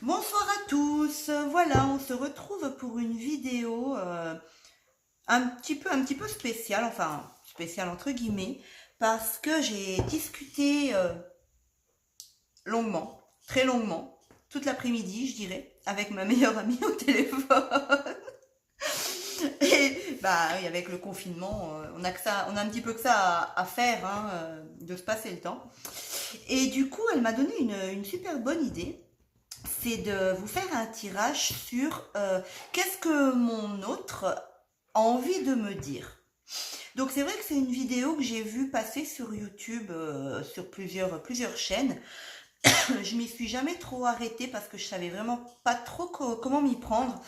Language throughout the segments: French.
Bonsoir à tous. Voilà, on se retrouve pour une vidéo un petit peu spéciale, enfin spéciale entre guillemets, parce que j'ai discuté longuement, très longuement, toute l'après-midi, je dirais, avec ma meilleure amie au téléphone. Et bah oui, avec le confinement, on a que ça, on a un petit peu que ça à faire, hein, de se passer le temps. Et du coup, elle m'a donné une super bonne idée. C'est de vous faire un tirage sur qu'est-ce que mon autre a envie de me dire. Donc c'est vrai que c'est une vidéo que j'ai vue passer sur YouTube, sur plusieurs chaînes. Je m'y suis jamais trop arrêtée parce que je savais vraiment pas trop comment m'y prendre.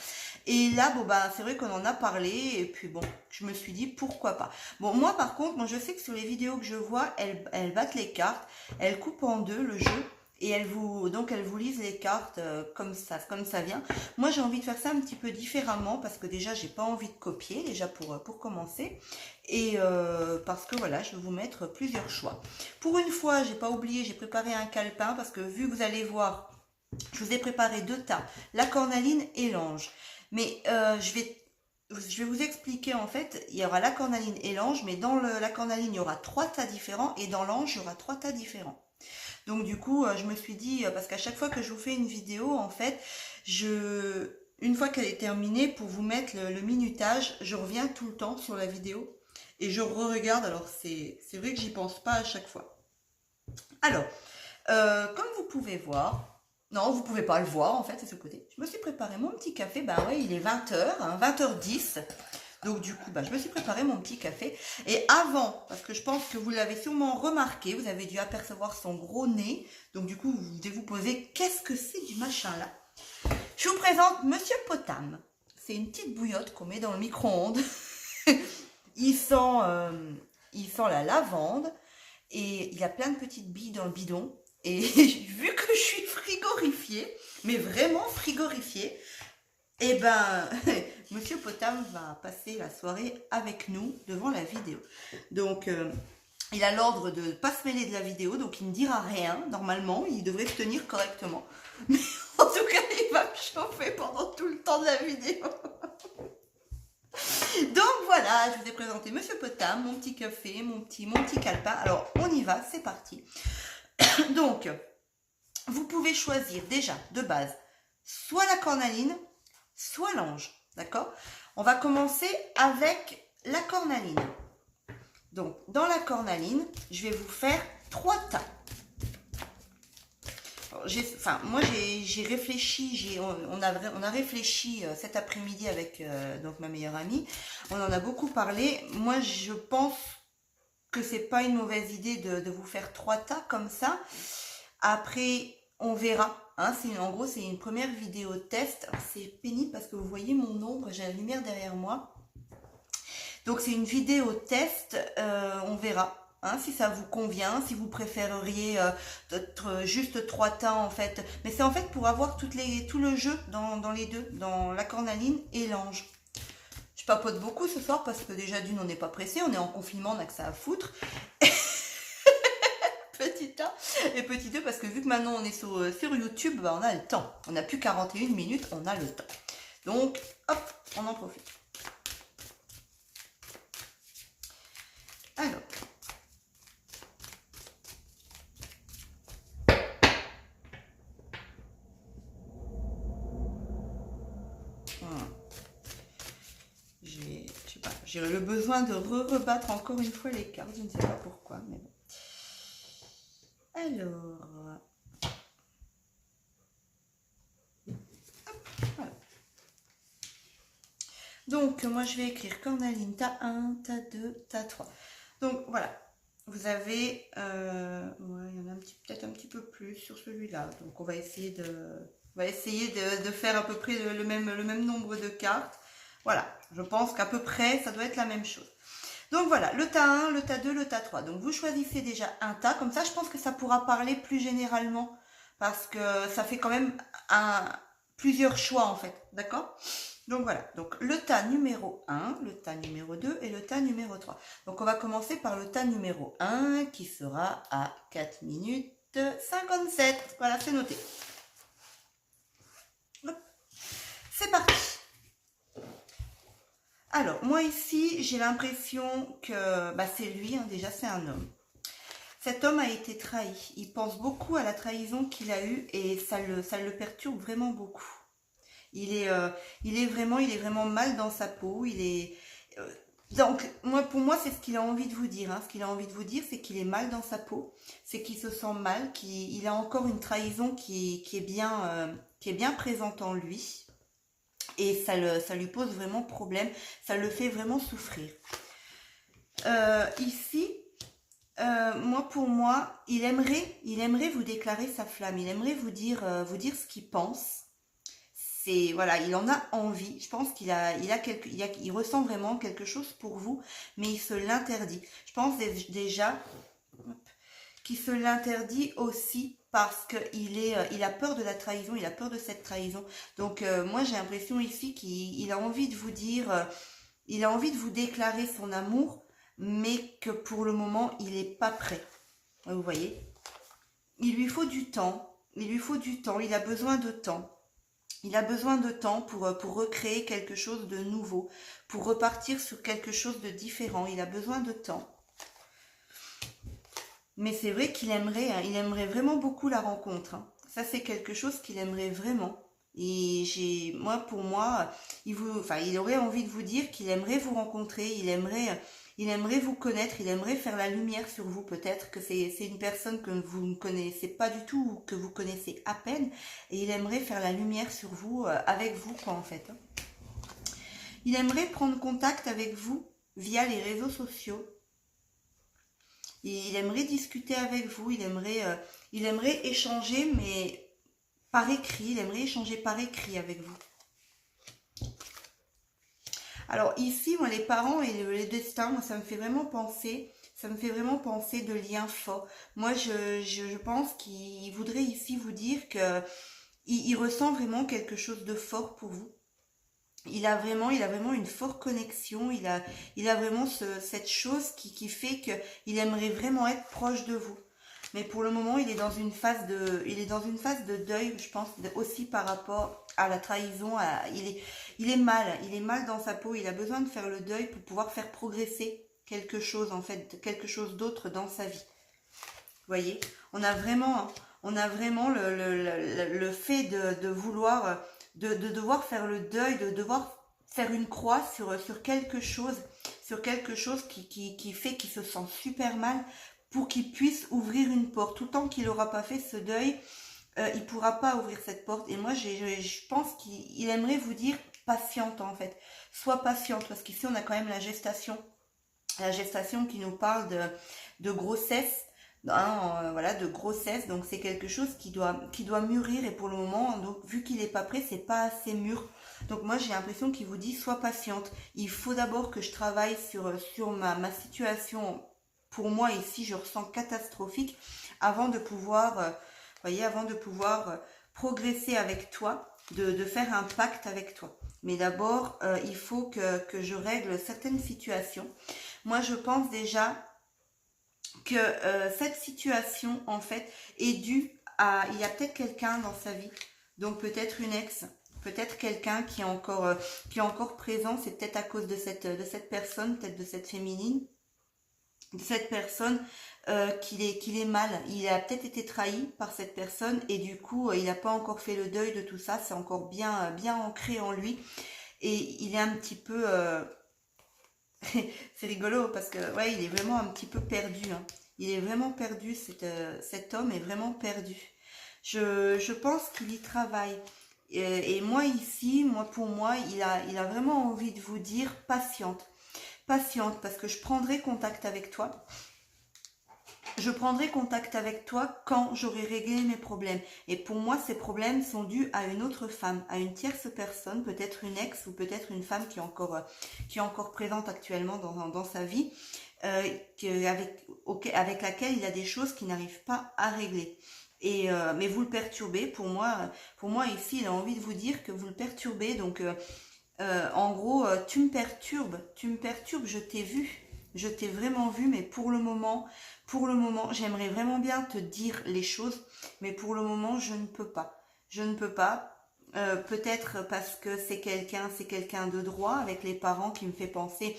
Et là, bon bah c'est vrai qu'on en a parlé et puis bon, je me suis dit pourquoi pas. Bon moi par contre, moi je sais que sur les vidéos que je vois, elles battent les cartes, elles coupent en deux le jeu et elles vous lisent les cartes comme ça vient. Moi j'ai envie de faire ça un petit peu différemment parce que déjà j'ai pas envie de copier déjà pour commencer et parce que voilà, je vais vous mettre plusieurs choix. Pour une fois, j'ai pas oublié, j'ai préparé un calepin parce que vu que vous allez voir, je vous ai préparé deux tas, la cornaline et l'ange. Mais je vais vous expliquer en fait, il y aura la cornaline et l'ange, mais dans la cornaline, il y aura trois tas différents et dans l'ange, il y aura trois tas différents. Donc du coup, je me suis dit, parce qu'à chaque fois que je vous fais une vidéo, en fait, une fois qu'elle est terminée, pour vous mettre le minutage, je reviens tout le temps sur la vidéo et je re-regarde. Alors c'est vrai que j'y pense pas à chaque fois. Alors, comme vous pouvez voir, non, vous pouvez pas le voir en fait, c'est ce côté. Je me suis préparé mon petit café, ben ouais, il est 20h, hein, 20h10. Donc du coup, bah, je me suis préparé mon petit café. Et avant, parce que je pense que vous l'avez sûrement remarqué, vous avez dû apercevoir son gros nez. Donc du coup, vous devez vous poser, qu'est-ce que c'est du machin là? Je vous présente Monsieur Potam. C'est une petite bouillotte qu'on met dans le micro-ondes. il sent, euh, il sent la lavande et il a plein de petites billes dans le bidon. Et vu que je suis frigorifiée, mais vraiment frigorifiée, eh ben, Monsieur Potam va passer la soirée avec nous devant la vidéo. Donc, il a l'ordre de ne pas se mêler de la vidéo, donc il ne dira rien. Normalement, il devrait se tenir correctement. Mais en tout cas, il va me chauffer pendant tout le temps de la vidéo. Donc voilà, je vous ai présenté Monsieur Potam, mon petit café, mon petit calepin. Alors, on y va, c'est parti. Donc, vous pouvez choisir déjà, de base, soit la cornaline, soit l'ange. D'accord? On va commencer avec la cornaline. Donc, dans la cornaline, je vais vous faire trois tas. Alors, moi, j'ai réfléchi, on a réfléchi cet après-midi avec donc ma meilleure amie. On en a beaucoup parlé. Moi, je pense que c'est pas une mauvaise idée de vous faire trois tas comme ça. Après, on verra. Hein, en gros, c'est une première vidéo test. C'est pénible parce que vous voyez mon ombre, j'ai la lumière derrière moi. Donc c'est une vidéo test, on verra. Hein, si ça vous convient, si vous préféreriez juste trois tas en fait. Mais c'est en fait pour avoir tout le jeu dans les deux, dans la cornaline et l'ange. Je papote beaucoup ce soir parce que déjà d'une on n'est pas pressé, on est en confinement, on n'a que ça à foutre. Petit 1 et petit 2 parce que vu que maintenant on est sur YouTube, bah, on a le temps. On n'a plus 41 minutes, on a le temps. Donc hop, on en profite. Alors. Je sais pas, j'ai le besoin de rebattre encore une fois les cartes, je ne sais pas pourquoi, mais bon. Alors, voilà. Donc, moi je vais écrire cornaline, tas 1, tas 2, tas 3. Donc, voilà. Vous avez, ouais, il y en a peut-être un petit peu plus sur celui-là. Donc, on va essayer de faire à peu près le même nombre de cartes. Voilà, je pense qu'à peu près, ça doit être la même chose. Donc voilà, le tas 1, le tas 2, le tas 3. Donc vous choisissez déjà un tas, comme ça je pense que ça pourra parler plus généralement, parce que ça fait quand même plusieurs choix en fait, d'accord? Donc voilà, donc le tas numéro 1, le tas numéro 2 et le tas numéro 3. Donc on va commencer par le tas numéro 1 qui sera à 4 minutes 57. Voilà, c'est noté. Alors, moi ici, j'ai l'impression que bah, c'est lui, hein, déjà c'est un homme. Cet homme a été trahi. Il pense beaucoup à la trahison qu'il a eue et ça le perturbe vraiment beaucoup. Il est, euh, il est vraiment mal dans sa peau. Donc, moi, pour moi, c'est ce qu'il a envie de vous dire, hein. Ce qu'il a envie de vous dire, c'est qu'il est mal dans sa peau, c'est qu'il se sent mal, qu'il a encore une trahison qui est bien présente en lui. Et ça lui pose vraiment problème, ça le fait vraiment souffrir. Ici, moi pour moi, il aimerait vous déclarer sa flamme, il aimerait vous dire ce qu'il pense. C'est voilà, il en a envie. Je pense il ressent vraiment quelque chose pour vous, mais il se l'interdit. Je pense déjà qu'il se l'interdit aussi parce il a peur de la trahison, il a peur de cette trahison. Donc moi j'ai l'impression ici qu'il a envie de vous dire, il a envie de vous déclarer son amour, mais que pour le moment il n'est pas prêt. Vous voyez, il lui faut du temps, il lui faut du temps, il a besoin de temps. Il a besoin de temps pour recréer quelque chose de nouveau, pour repartir sur quelque chose de différent. Il a besoin de temps. Mais c'est vrai qu'il aimerait, hein, il aimerait vraiment beaucoup la rencontre, hein. Ça, c'est quelque chose qu'il aimerait vraiment. Et pour moi, il aurait envie de vous dire qu'il aimerait vous rencontrer, il aimerait vous connaître, il aimerait faire la lumière sur vous. Peut-être que c'est une personne que vous ne connaissez pas du tout ou que vous connaissez à peine, et il aimerait faire la lumière sur vous, avec vous, quoi, en fait, hein. Il aimerait prendre contact avec vous via les réseaux sociaux. Il aimerait discuter avec vous, il aimerait échanger, mais par écrit, il aimerait échanger par écrit avec vous. Alors ici, moi, les parents et le destin, moi, ça me fait vraiment penser de liens forts. Moi, je pense qu'il voudrait ici vous dire que il ressent vraiment quelque chose de fort pour vous. Il a vraiment une forte connexion. Il a vraiment cette chose qui fait que il aimerait vraiment être proche de vous. Mais pour le moment, il est dans une phase de deuil, je pense, aussi par rapport à la trahison. Il est mal dans sa peau. Il a besoin de faire le deuil pour pouvoir faire progresser quelque chose, en fait, quelque chose d'autre dans sa vie. Vous voyez, on a vraiment le fait de vouloir, de devoir faire le deuil, de devoir faire une croix sur quelque chose qui fait qu'il se sent super mal pour qu'il puisse ouvrir une porte. Tout le temps qu'il n'aura pas fait ce deuil, il ne pourra pas ouvrir cette porte. Et moi, je pense qu'il aimerait vous dire patiente, en fait. Sois patiente, parce qu'ici, on a quand même la gestation qui nous parle de grossesse, hein, voilà, de grossesse. Donc c'est quelque chose qui doit mûrir, et pour le moment, donc vu qu'il n'est pas prêt, c'est pas assez mûr. Donc moi j'ai l'impression qu'il vous dit sois patiente. Il faut d'abord que je travaille sur ma situation. Pour moi ici je ressens catastrophique avant de pouvoir, voyez, avant de pouvoir progresser avec toi, de faire un pacte avec toi. Mais d'abord, il faut que je règle certaines situations. Moi, je pense déjà que cette situation, en fait, est due à... Il y a peut-être quelqu'un dans sa vie, donc peut-être une ex, peut-être quelqu'un qui est encore présent. C'est peut-être à cause de cette personne, peut-être de cette féminine, de cette personne qu'il est mal. Il a peut-être été trahi par cette personne et du coup, il n'a pas encore fait le deuil de tout ça. C'est encore bien ancré en lui. Et il est un petit peu... c'est rigolo parce que ouais, il est vraiment un petit peu perdu, hein. Il est vraiment perdu, cet homme est vraiment perdu. Je pense qu'il y travaille. Et moi ici, pour moi, il a vraiment envie de vous dire patiente. Patiente, parce que je prendrai contact avec toi. Je prendrai contact avec toi quand j'aurai réglé mes problèmes. Et pour moi, ces problèmes sont dus à une autre femme, à une tierce personne, peut-être une ex ou peut-être une femme qui est encore présente actuellement dans sa vie, avec laquelle il y a des choses qu'il n'arrive pas à régler. Mais vous le perturbez. Pour moi ici, il a envie de vous dire que vous le perturbez. Donc, en gros, tu me perturbes, je t'ai vraiment vu, mais pour le moment, j'aimerais vraiment bien te dire les choses, mais pour le moment, je ne peux pas. Je ne peux pas. peut-être parce que c'est quelqu'un de droit avec les parents qui me fait penser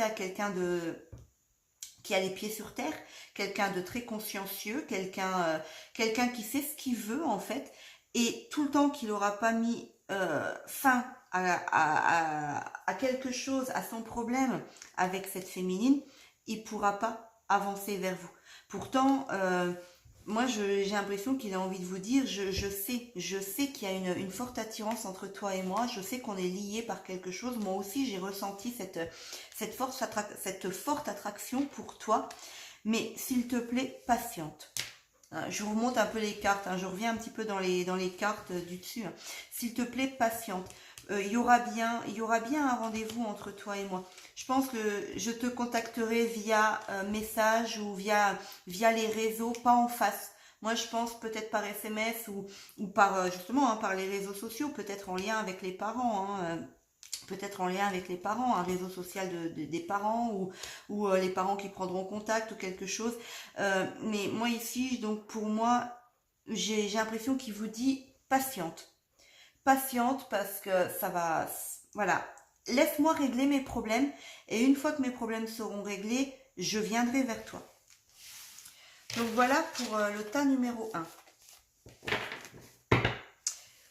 à quelqu'un qui a les pieds sur terre, quelqu'un de très consciencieux, quelqu'un qui sait ce qu'il veut en fait, et tout le temps qu'il n'aura pas mis fin à quelque chose, à son problème avec cette féminine, il pourra pas avancer vers vous. Pourtant, moi j'ai l'impression qu'il a envie de vous dire, je sais qu'il y a une forte attirance entre toi et moi, je sais qu'on est liés par quelque chose, moi aussi j'ai ressenti cette forte attraction pour toi, mais s'il te plaît, patiente. Je vous remonte un peu les cartes, je reviens un petit peu dans les cartes du dessus. S'il te plaît, patiente. Il y aura bien un rendez-vous entre toi et moi. Je pense que je te contacterai via message ou via les réseaux, pas en face. Moi, je pense peut-être par SMS ou par justement par les réseaux sociaux, peut-être en lien avec les parents. Peut-être en lien avec les parents, un réseau social des parents ou les parents qui prendront contact ou quelque chose. Mais moi ici, donc pour moi, j'ai l'impression qu'il vous dit patiente. Patiente parce que ça va... Voilà. Laisse-moi régler mes problèmes et une fois que mes problèmes seront réglés, je viendrai vers toi. Donc voilà pour le tas numéro 1.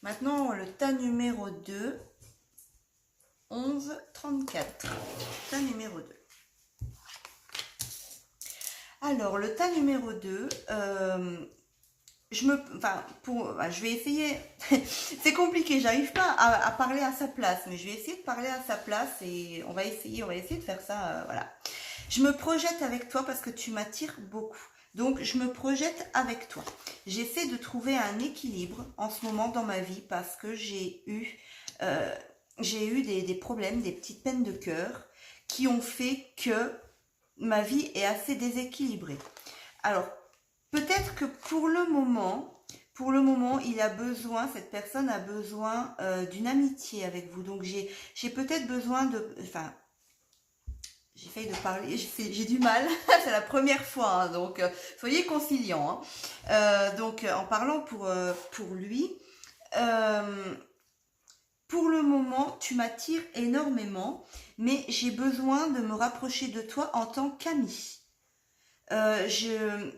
Maintenant, le tas numéro 2. 11, 34. Tas numéro 2. Alors, le tas numéro 2, je vais essayer. C'est compliqué, j'arrive pas à parler à sa place, mais je vais essayer de parler à sa place et on va essayer de faire ça. Voilà. Je me projette avec toi parce que tu m'attires beaucoup. Donc, je me projette avec toi. J'essaie de trouver un équilibre en ce moment dans ma vie parce que j'ai eu des problèmes, des petites peines de cœur qui ont fait que ma vie est assez déséquilibrée. Alors, peut-être que pour le moment, cette personne a besoin d'une amitié avec vous. Donc, j'ai peut-être besoin de... Enfin, j'essaye de parler, j'ai du mal, c'est la première fois, donc soyez conciliants. Donc, en parlant pour lui... Pour le moment, tu m'attires énormément, mais j'ai besoin de me rapprocher de toi en tant qu'ami. Je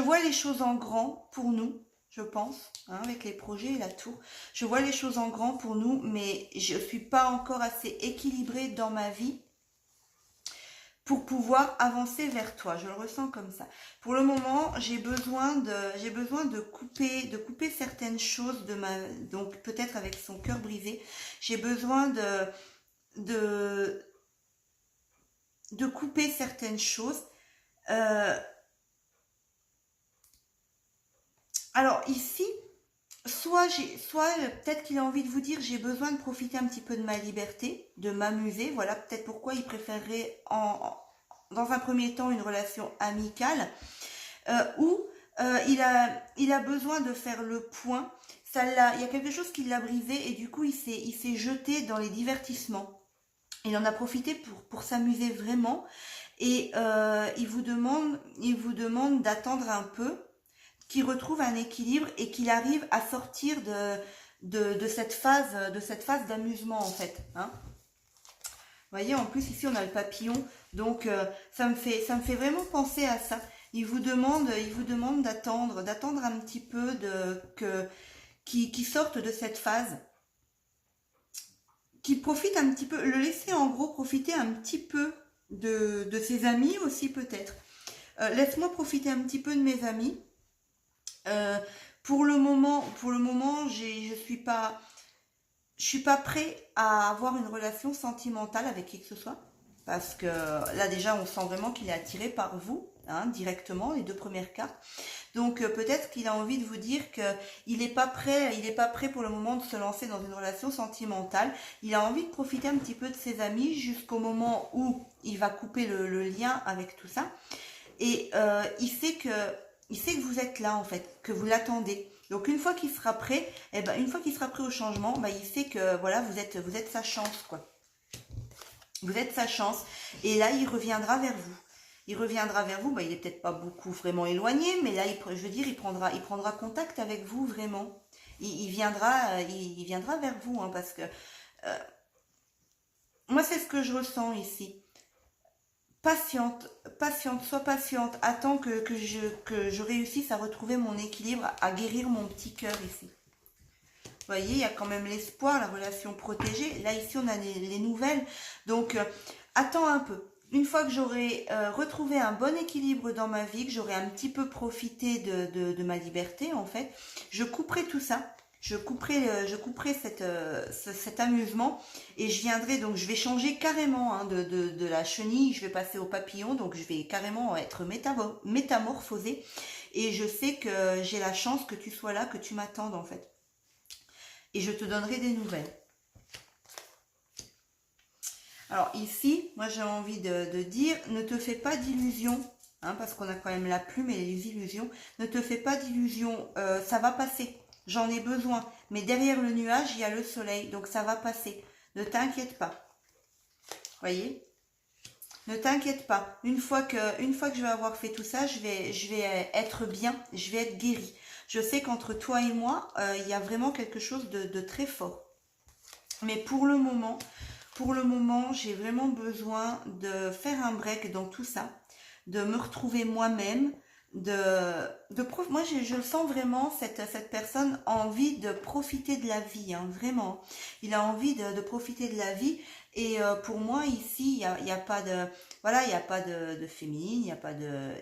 vois les choses en grand pour nous, je pense, avec les projets et la tour. Je vois les choses en grand pour nous, mais je ne suis pas encore assez équilibrée dans ma vie pour pouvoir avancer vers toi. Je le ressens comme ça. Pour le moment, j'ai besoin de couper certaines choses donc peut-être avec son cœur brisé. J'ai besoin de couper certaines choses. Alors ici, soit peut-être qu'il a envie de vous dire j'ai besoin de profiter un petit peu de ma liberté, de m'amuser. Voilà peut-être pourquoi il préférerait dans un premier temps une relation amicale ou il a besoin de faire le point. Il y a quelque chose qui l'a brisé et du coup il s'est jeté dans les divertissements. Il en a profité pour s'amuser vraiment et il vous demande d'attendre un peu, qu'il retrouve un équilibre et qu'il arrive à sortir de cette phase d'amusement en fait. Vous voyez, en plus ici on a le papillon, donc ça me fait vraiment penser à ça. Il vous demande d'attendre un petit peu qu'il sorte de cette phase, qu'il profite un petit peu, le laisser en gros profiter un petit peu de ses amis aussi peut-être. Laisse-moi profiter un petit peu de mes amis. Pour le moment, je suis pas prêt à avoir une relation sentimentale avec qui que ce soit. Parce que là déjà, on sent vraiment qu'il est attiré par vous, directement, les 2 premières cartes. Donc peut-être qu'il a envie de vous dire qu'il n'est pas prêt pour le moment de se lancer dans une relation sentimentale. Il a envie de profiter un petit peu de ses amis jusqu'au moment où il va couper le lien avec tout ça. Et il sait que vous êtes là en fait, que vous l'attendez. Donc une fois qu'il sera prêt, une fois qu'il sera prêt au changement, il sait que voilà, vous êtes sa chance quoi. Vous êtes sa chance et là il reviendra vers vous. Il il est peut-être pas beaucoup vraiment éloigné, mais là il prendra contact avec vous vraiment. il viendra vers vous, hein, parce que moi, c'est ce que je ressens ici. Patiente, patiente, sois patiente. Attends que je réussisse à retrouver mon équilibre, à guérir mon petit cœur ici. Vous voyez, il y a quand même l'espoir, la relation protégée. Là, ici, on a les nouvelles. Donc, attends un peu. Une fois que j'aurai retrouvé un bon équilibre dans ma vie, que j'aurai un petit peu profité de ma liberté, en fait, je couperai tout ça. Je couperai cet amusement et je viendrai, donc je vais changer carrément, hein, de la chenille, je vais passer au papillon, donc je vais carrément être métamorphosée et je sais que j'ai la chance que tu sois là, que tu m'attendes en fait. Et je te donnerai des nouvelles. Alors ici, moi j'ai envie de dire, ne te fais pas d'illusions, hein, parce qu'on a quand même la plume et les illusions. Ne te fais pas d'illusions, ça va passer, j'en ai besoin. Mais derrière le nuage, il y a le soleil, donc ça va passer. Ne t'inquiète pas, voyez? Ne t'inquiète pas, une fois que je vais avoir fait tout ça, je vais être bien, je vais être guérie. Je sais qu'entre toi et moi, il y a vraiment quelque chose de très fort. Mais pour le moment, j'ai vraiment besoin de faire un break dans tout ça, de me retrouver moi-même, moi je sens vraiment cette personne a envie de profiter de la vie, hein, vraiment. Il a envie de profiter de la vie et pour moi ici, il y a pas de, voilà, il n'y a pas de féminine, il n'y a pas de,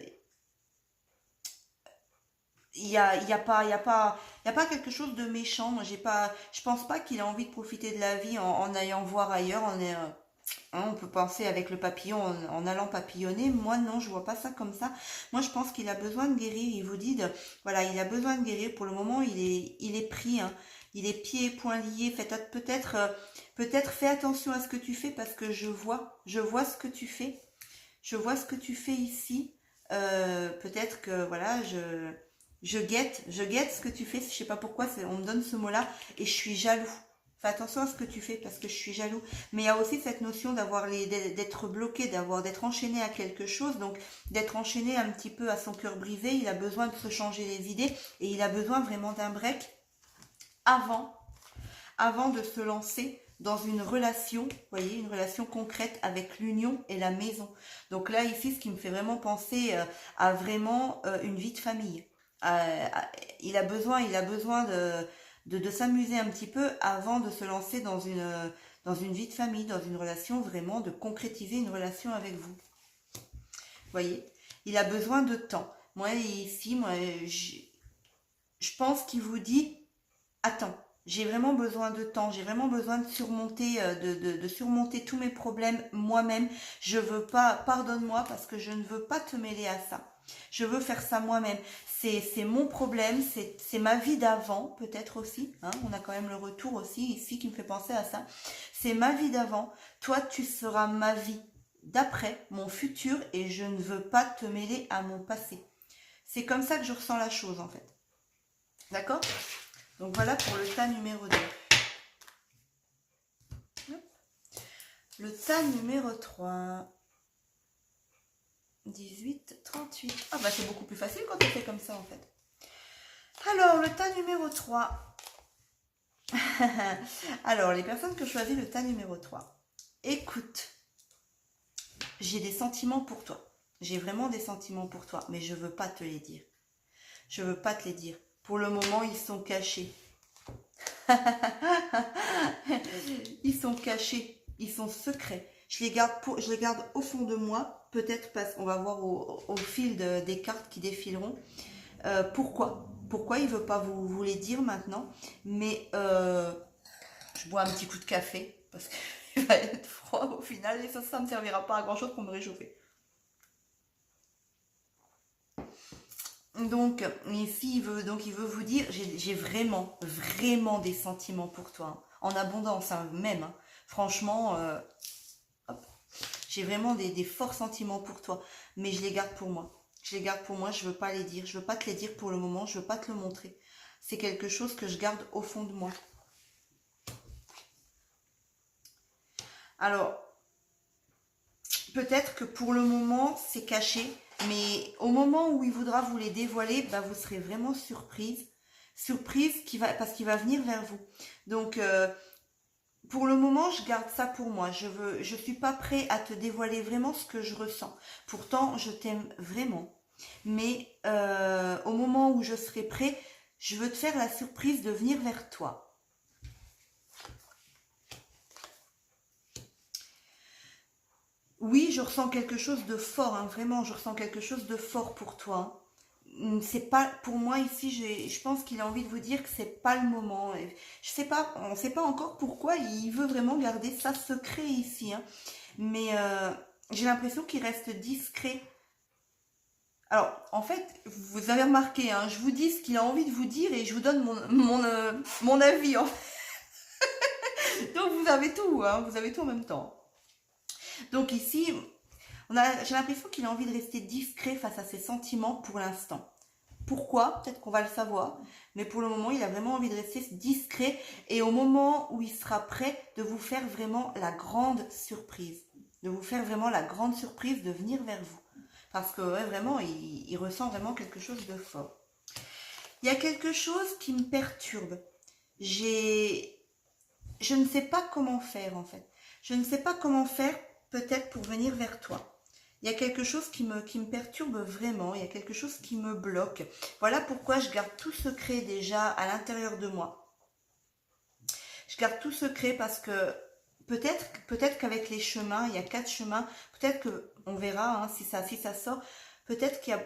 il y a pas quelque chose de méchant. Moi, je pense pas qu'il a envie de profiter de la vie en allant voir ailleurs. Hein, on peut penser avec le papillon en allant papillonner. Moi, non, je vois pas ça comme ça. Moi, je pense qu'il a besoin de guérir. Il vous dit voilà, il a besoin de guérir. Pour le moment, il est pris, hein. Il est pieds et poings liés. Peut-être fais attention à ce que tu fais parce que je vois ce que tu fais. Je vois ce que tu fais ici. Peut-être que voilà, je guette ce que tu fais. Je sais pas pourquoi on me donne ce mot-là et je suis jaloux. Fais attention à ce que tu fais parce que je suis jaloux. Mais il y a aussi cette notion d'être bloqué, d'être enchaîné à quelque chose. Donc d'être enchaîné un petit peu à son cœur brisé. Il a besoin de se changer les idées et il a besoin vraiment d'un break avant, avant de se lancer dans une relation, vous voyez, une relation concrète avec l'union et la maison. Donc là, ici, ce qui me fait vraiment penser à vraiment une vie de famille. Il a besoin de s'amuser un petit peu avant de se lancer dans une vie de famille, dans une relation, vraiment de concrétiser une relation avec vous. Vous voyez, il a besoin de temps. Moi, ici, je pense qu'il vous dit, attends, j'ai vraiment besoin de temps, j'ai vraiment besoin de surmonter, de surmonter tous mes problèmes moi-même. Je veux pas, pardonne-moi parce que je ne veux pas te mêler à ça. Je veux faire ça moi-même. C'est mon problème, c'est ma vie d'avant, peut-être aussi. Hein, on a quand même le retour aussi ici qui me fait penser à ça. C'est ma vie d'avant. Toi, tu seras ma vie d'après, mon futur, et je ne veux pas te mêler à mon passé. C'est comme ça que je ressens la chose en fait. D'accord? Donc voilà pour le tas numéro 2. Le tas numéro 3. 18, 38. Ah bah c'est beaucoup plus facile quand on fait comme ça en fait. Alors le tas numéro 3. Alors les personnes que choisissent le tas numéro 3. Écoute, j'ai des sentiments pour toi. J'ai vraiment des sentiments pour toi, mais je veux pas te les dire. Je veux pas te les dire. Pour le moment, ils sont cachés. Ils sont cachés, ils sont secrets. Je les garde au fond de moi, peut-être parce qu'on va voir au fil des cartes qui défileront. Pourquoi il veut pas vous les dire maintenant. Mais je bois un petit coup de café parce qu'il va être froid au final et ça ne servira pas à grand chose pour me réchauffer. Donc ici il veut vous dire j'ai vraiment des sentiments pour toi, hein, en abondance, hein, même, hein. Franchement, j'ai vraiment des forts sentiments pour toi, mais je les garde pour moi. Je les garde pour moi, je veux pas les dire, je veux pas te les dire pour le moment, je veux pas te le montrer. C'est quelque chose que je garde au fond de moi. Alors, peut-être que pour le moment, c'est caché, mais au moment où il voudra vous les dévoiler, bah, vous serez vraiment surprise. surprise parce qu'il va venir vers vous. Donc, pour le moment, je garde ça pour moi. Je suis pas prêt à te dévoiler vraiment ce que je ressens. Pourtant, je t'aime vraiment. Mais au moment où je serai prêt, je veux te faire la surprise de venir vers toi. Oui, je ressens quelque chose de fort, hein, vraiment, je ressens quelque chose de fort pour toi. C'est pas pour moi ici, je pense qu'il a envie de vous dire que c'est pas le moment. Je sais pas, on sait pas encore pourquoi il veut vraiment garder ça secret ici, hein. Mais j'ai l'impression qu'il reste discret. Alors, en fait, vous avez remarqué, hein, je vous dis ce qu'il a envie de vous dire et je vous donne mon avis, hein. Donc vous avez tout, hein, vous avez tout en même temps. Donc ici, j'ai l'impression qu'il a envie de rester discret face à ses sentiments pour l'instant. Pourquoi? Peut-être qu'on va le savoir, mais pour le moment, il a vraiment envie de rester discret et au moment où il sera prêt de vous faire vraiment la grande surprise. De vous faire vraiment la grande surprise de venir vers vous. Parce que ouais, vraiment, il ressent vraiment quelque chose de fort. Il y a quelque chose qui me perturbe. Je ne sais pas comment faire en fait. Je ne sais pas comment faire peut-être pour venir vers toi. Il y a quelque chose qui me perturbe vraiment, il y a quelque chose qui me bloque. Voilà pourquoi je garde tout secret déjà à l'intérieur de moi. Je garde tout secret parce que peut-être qu'avec les chemins, il y a 4 chemins, peut-être que on verra hein, si ça sort, peut-être qu'il y a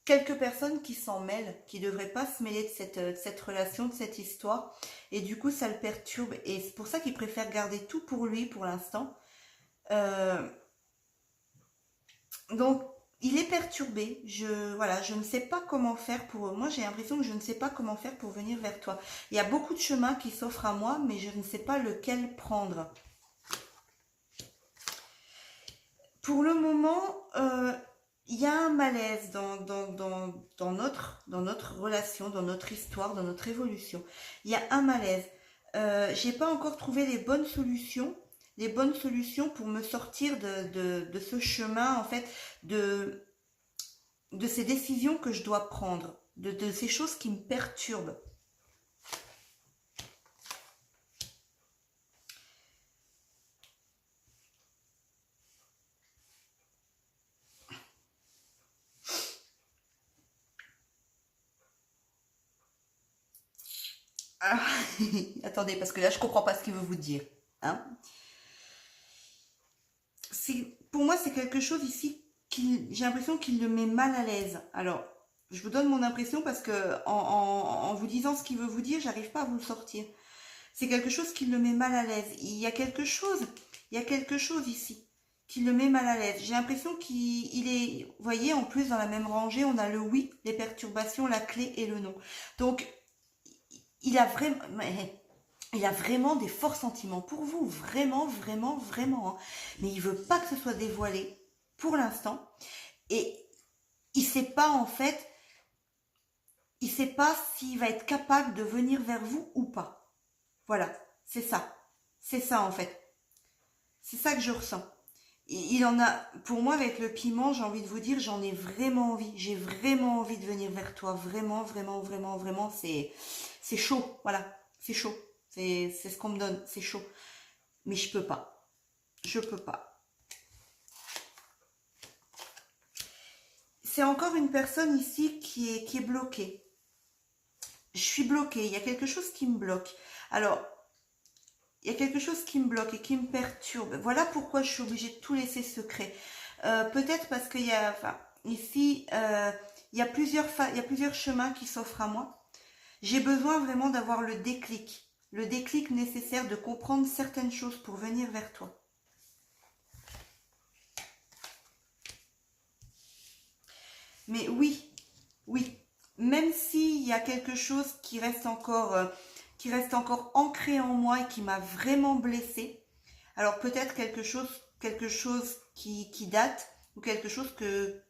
quelques personnes qui s'en mêlent, qui ne devraient pas se mêler de cette relation, de cette histoire. Et du coup, ça le perturbe. Et c'est pour ça qu'il préfère garder tout pour lui pour l'instant. Donc, il est perturbé. Voilà, je ne sais pas comment faire pour... Moi, j'ai l'impression que je ne sais pas comment faire pour venir vers toi. Il y a beaucoup de chemins qui s'offrent à moi, mais je ne sais pas lequel prendre. Pour le moment, il y a un malaise dans notre relation, dans notre histoire, dans notre évolution. Il y a un malaise. J'ai pas encore trouvé les bonnes solutions pour me sortir de ce chemin, en fait, de ces décisions que je dois prendre, de ces choses qui me perturbent. Ah, attendez, parce que là, je comprends pas ce qu'il veut vous dire. Hein. Pour moi, c'est quelque chose ici j'ai l'impression qu'il le met mal à l'aise. Alors, je vous donne mon impression parce que en vous disant ce qu'il veut vous dire, j'arrive pas à vous le sortir. C'est quelque chose qui le met mal à l'aise. Il y a quelque chose ici qui le met mal à l'aise. J'ai l'impression qu'il est, vous voyez, en plus dans la même rangée, on a le oui, les perturbations, la clé et le non. Donc, il a vraiment des forts sentiments pour vous, vraiment, vraiment, vraiment. Hein. Mais il veut pas que ce soit dévoilé pour l'instant. Et il sait pas en fait, il sait pas s'il va être capable de venir vers vous ou pas. Voilà, c'est ça en fait. C'est ça que je ressens. Il en a, pour moi avec le piment, j'ai envie de vous dire, j'en ai vraiment envie. J'ai vraiment envie de venir vers toi. Vraiment, vraiment, vraiment, vraiment, c'est chaud. Voilà, c'est chaud. C'est ce qu'on me donne, c'est chaud. Mais je peux pas. Je peux pas. C'est encore une personne ici qui est bloquée. Je suis bloquée. Il y a quelque chose qui me bloque. Alors, il y a quelque chose qui me bloque et qui me perturbe. Voilà pourquoi je suis obligée de tout laisser secret. Peut-être parce qu'il y a, enfin, ici, il y a plusieurs chemins qui s'offrent à moi. J'ai besoin vraiment d'avoir le déclic nécessaire de comprendre certaines choses pour venir vers toi. Mais oui, même s'il y a quelque chose qui reste encore ancré en moi et qui m'a vraiment blessée, alors peut-être quelque chose qui date ou quelque chose que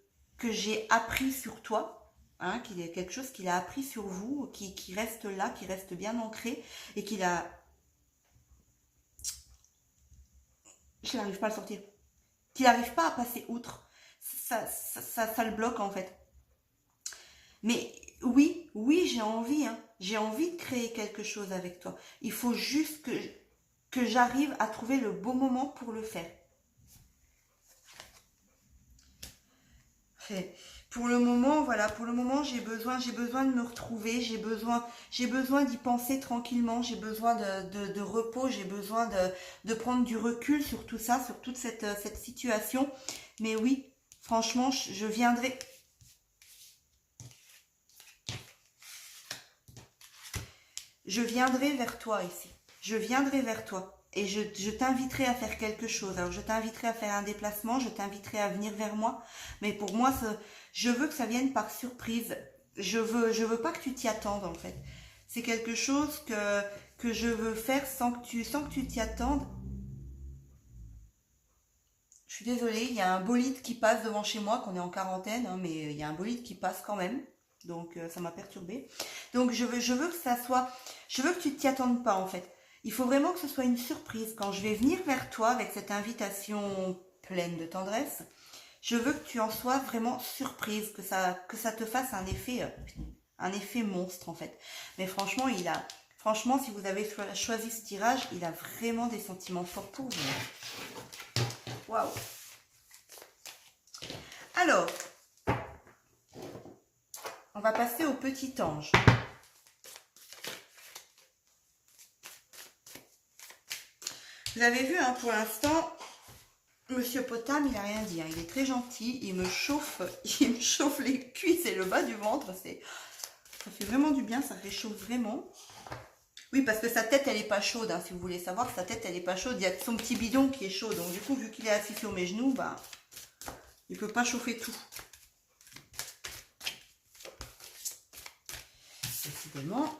j'ai appris sur toi, hein, quelque chose qu'il a appris sur vous, qui reste là, qui reste bien ancré et je n'arrive pas à le sortir, qu'il n'arrive pas à passer outre. Ça le bloque en fait. Mais oui, j'ai envie, hein. J'ai envie de créer quelque chose avec toi. Il faut juste que j'arrive à trouver le bon moment pour le faire. Pour le moment, voilà, pour le moment, j'ai besoin de me retrouver, j'ai besoin d'y penser tranquillement, j'ai besoin de repos, j'ai besoin de prendre du recul sur tout ça, sur toute cette situation. Mais oui, franchement, je viendrai vers toi ici. Je viendrai vers toi. Et je t'inviterai à faire quelque chose. Alors, je t'inviterai à faire un déplacement, je t'inviterai à venir vers moi. Mais pour moi, je veux que ça vienne par surprise. Je veux pas que tu t'y attendes, en fait. C'est quelque chose que je veux faire sans que tu t'y attendes. Je suis désolée, il y a un bolide qui passe devant chez moi, qu'on est en quarantaine, hein, mais il y a un bolide qui passe quand même. Donc ça m'a perturbée. Donc je veux que ça soit, je veux que tu t'y attendes pas en fait. Il faut vraiment que ce soit une surprise. Quand je vais venir vers toi avec cette invitation pleine de tendresse, je veux que tu en sois vraiment surprise, que ça te fasse un effet monstre en fait. Mais franchement, si vous avez choisi ce tirage, il a vraiment des sentiments forts pour vous. Waouh! Alors, on va passer au petit ange. Vous avez vu, hein, pour l'instant, Monsieur Potam, il n'a rien dit. Hein. Il est très gentil. Il me chauffe les cuisses et le bas du ventre. Ça fait vraiment du bien. Ça réchauffe vraiment. Oui, parce que sa tête, elle n'est pas chaude. Hein, si vous voulez savoir, sa tête, elle n'est pas chaude. Il y a son petit bidon qui est chaud. Donc, du coup, vu qu'il est assis sur mes genoux, bah, il ne peut pas chauffer tout. Décidément.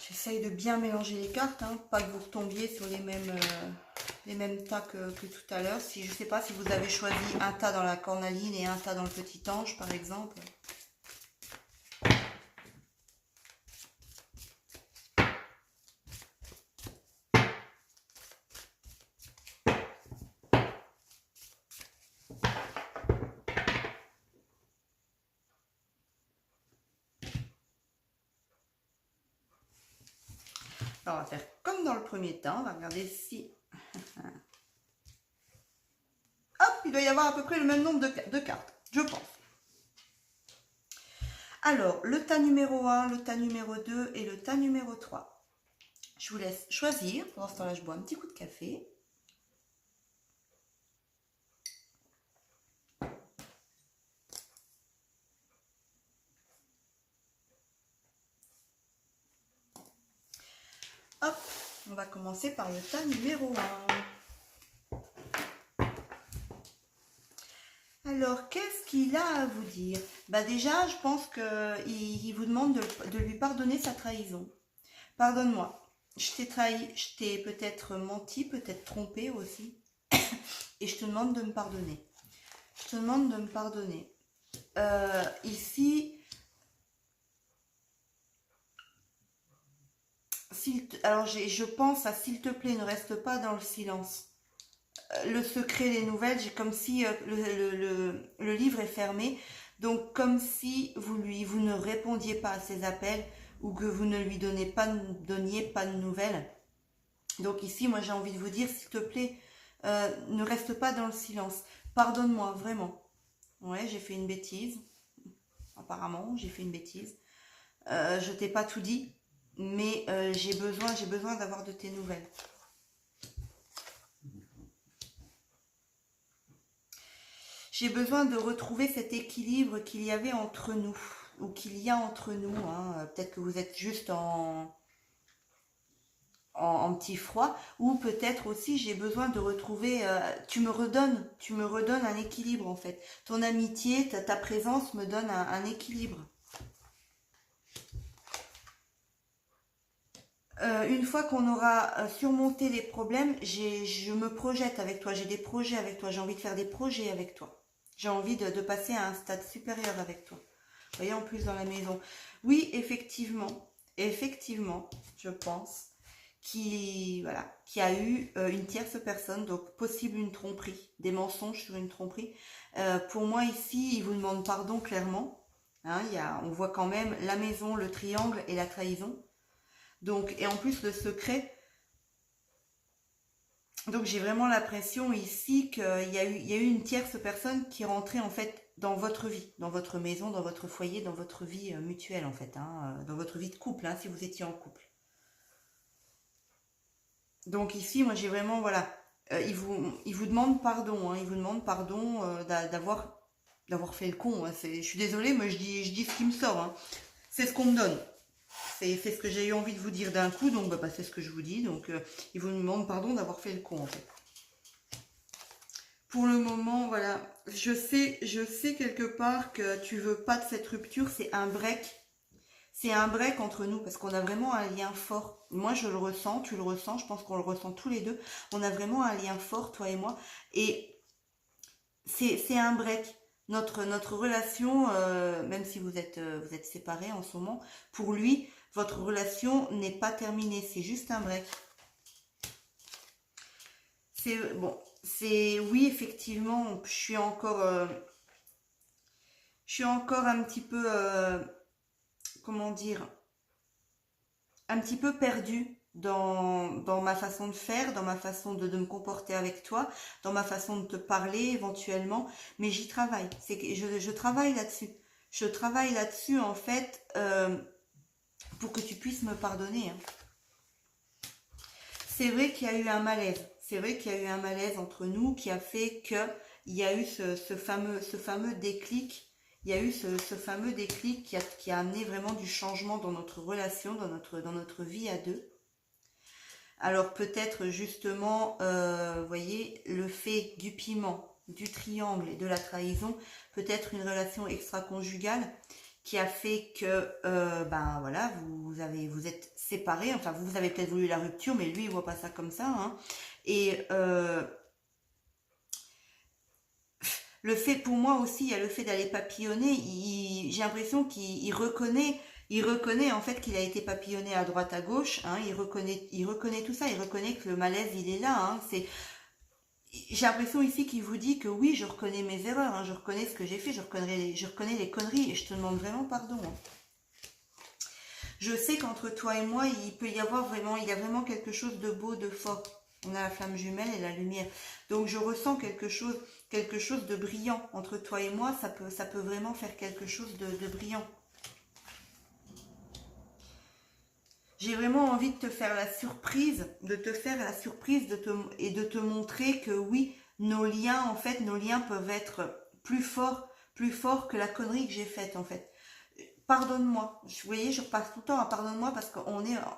J'essaye de bien mélanger les cartes, hein, pas que vous retombiez sur les mêmes tas que tout à l'heure. Je ne sais pas si vous avez choisi un tas dans la cornaline et un tas dans le petit ange, par exemple. Alors, on va faire comme dans le premier temps. On va regarder si... Hop, il doit y avoir à peu près le même nombre de cartes, je pense. Alors, le tas numéro 1, le tas numéro 2 et le tas numéro 3. Je vous laisse choisir. Pendant ce temps-là, je bois un petit coup de café. Hop, on va commencer par le tas numéro 1. Alors, qu'est-ce qu'il a à vous dire? Bah déjà, je pense qu'il vous demande de lui pardonner sa trahison. Pardonne-moi, je t'ai trahi, je t'ai peut-être menti, peut-être trompé aussi. Et je te demande de me pardonner. Je te demande de me pardonner. Ici... Alors, je pense à s'il te plaît, ne reste pas dans le silence. Le secret des nouvelles, j'ai comme si le livre est fermé. Donc, comme si vous ne répondiez pas à ses appels ou que vous ne lui donniez pas de nouvelles. Donc ici, moi, j'ai envie de vous dire, s'il te plaît, ne reste pas dans le silence. Pardonne-moi, vraiment. Ouais, j'ai fait une bêtise. Apparemment, j'ai fait une bêtise. Je t'ai pas tout dit. Mais j'ai besoin d'avoir de tes nouvelles. J'ai besoin de retrouver cet équilibre qu'il y avait entre nous, ou qu'il y a entre nous. Hein. Peut-être que vous êtes juste en petit froid, ou peut-être aussi j'ai besoin de retrouver, tu me redonnes un équilibre en fait. Ton amitié, ta présence me donne un équilibre. Une fois qu'on aura surmonté les problèmes, je me projette avec toi, j'ai des projets avec toi, j'ai envie de faire des projets avec toi. J'ai envie de passer à un stade supérieur avec toi. Vous voyez, en plus dans la maison. Oui, effectivement, je pense voilà, qu'il y a eu une tierce personne, donc possible une tromperie, des mensonges sur une tromperie. Pour moi ici, il vous demande pardon clairement. Hein, on voit quand même la maison, le triangle et la trahison. Donc, et en plus le secret. Donc j'ai vraiment l'impression ici qu'il y a eu une tierce personne qui est rentrée en fait dans votre vie, dans votre maison, dans votre foyer, dans votre vie mutuelle en fait, hein, dans votre vie de couple, hein, si vous étiez en couple. Donc ici, moi j'ai vraiment, voilà, il vous demande pardon, hein, il vous demande pardon d'avoir fait le con. Hein, je suis désolée, mais je dis ce qui me sort. Hein. C'est ce qu'on me donne. C'est ce que j'ai eu envie de vous dire d'un coup, donc bah, c'est ce que je vous dis. Donc il vous demande pardon d'avoir fait le con en fait. Pour le moment, voilà, je sais quelque part que tu veux pas de cette rupture, c'est un break. C'est un break entre nous parce qu'on a vraiment un lien fort. Moi, je le ressens, tu le ressens, je pense qu'on le ressent tous les deux. On a vraiment un lien fort, toi et moi. Et c'est un break. Notre relation, même si vous êtes séparés en ce moment, pour lui, votre relation n'est pas terminée. C'est juste un break. C'est bon, oui, effectivement, je suis encore un petit peu, comment dire, un petit peu perdue dans ma façon de faire, dans ma façon de me comporter avec toi, dans ma façon de te parler éventuellement, mais j'y travaille. C'est que je travaille là-dessus. Je travaille là-dessus en fait pour que tu puisses me pardonner. Hein. C'est vrai qu'il y a eu un malaise. C'est vrai qu'il y a eu un malaise entre nous qui a fait que il y a eu ce fameux déclic. Il y a eu ce fameux déclic qui a amené vraiment du changement dans notre relation, dans notre vie à deux. Alors peut-être justement, vous voyez, le fait du piment, du triangle et de la trahison, peut-être une relation extra-conjugale qui a fait que, ben voilà, vous êtes séparés, enfin vous avez peut-être voulu la rupture, mais lui il voit pas ça comme ça, hein. Et le fait, pour moi aussi, il y a le fait d'aller papillonner, j'ai l'impression il reconnaît en fait qu'il a été papillonné à droite à gauche, hein, il reconnaît tout ça, il reconnaît que le malaise il est là, hein, j'ai l'impression ici qu'il vous dit que oui, je reconnais mes erreurs, hein, je reconnais ce que j'ai fait, je reconnais les conneries et je te demande vraiment pardon. Hein. Je sais qu'entre toi et moi, il y a vraiment quelque chose de beau, de fort. On a la flamme jumelle et la lumière. Donc je ressens quelque chose de brillant entre toi et moi. Ça peut vraiment faire quelque chose de brillant. J'ai vraiment envie de te faire la surprise, et de te montrer que oui, nos liens peuvent être plus forts que la connerie que j'ai faite en fait. Pardonne-moi. Vous voyez, je repasse tout le temps à pardonne-moi parce que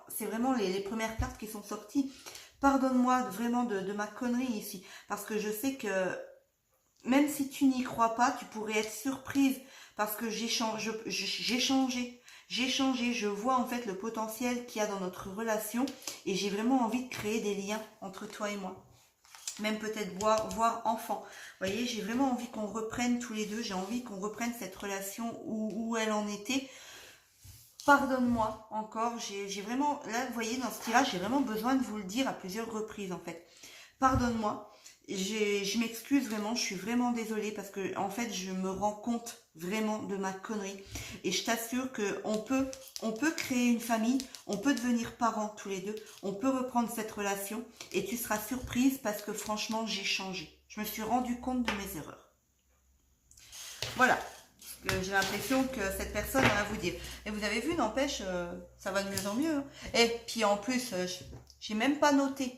c'est vraiment les premières cartes qui sont sorties. Pardonne-moi vraiment de ma connerie ici. Parce que je sais que même si tu n'y crois pas, tu pourrais être surprise parce que j'ai changé. J'ai changé, je vois en fait le potentiel qu'il y a dans notre relation et j'ai vraiment envie de créer des liens entre toi et moi. Même peut-être voir enfant. Vous voyez, j'ai vraiment envie qu'on reprenne tous les deux, j'ai envie qu'on reprenne cette relation où elle en était. Pardonne-moi encore, j'ai vraiment, là vous voyez dans ce tirage, j'ai vraiment besoin de vous le dire à plusieurs reprises en fait. Pardonne-moi, je m'excuse vraiment, je suis vraiment désolée parce que en fait je me rends compte vraiment de ma connerie et je t'assure que on peut créer une famille, on peut devenir parents tous les deux, on peut reprendre cette relation et tu seras surprise parce que franchement j'ai changé. Je me suis rendu compte de mes erreurs. Voilà. J'ai l'impression que cette personne a à vous dire. Et vous avez vu, n'empêche, ça va de mieux en mieux. Hein. Et puis en plus, j'ai même pas noté.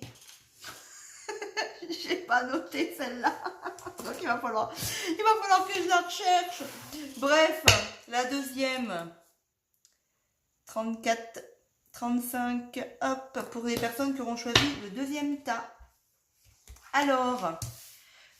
J'ai pas noté celle-là. Donc il va falloir que je la recherche. Bref, la deuxième. 34, 35, hop, pour les personnes qui auront choisi le deuxième tas. Alors,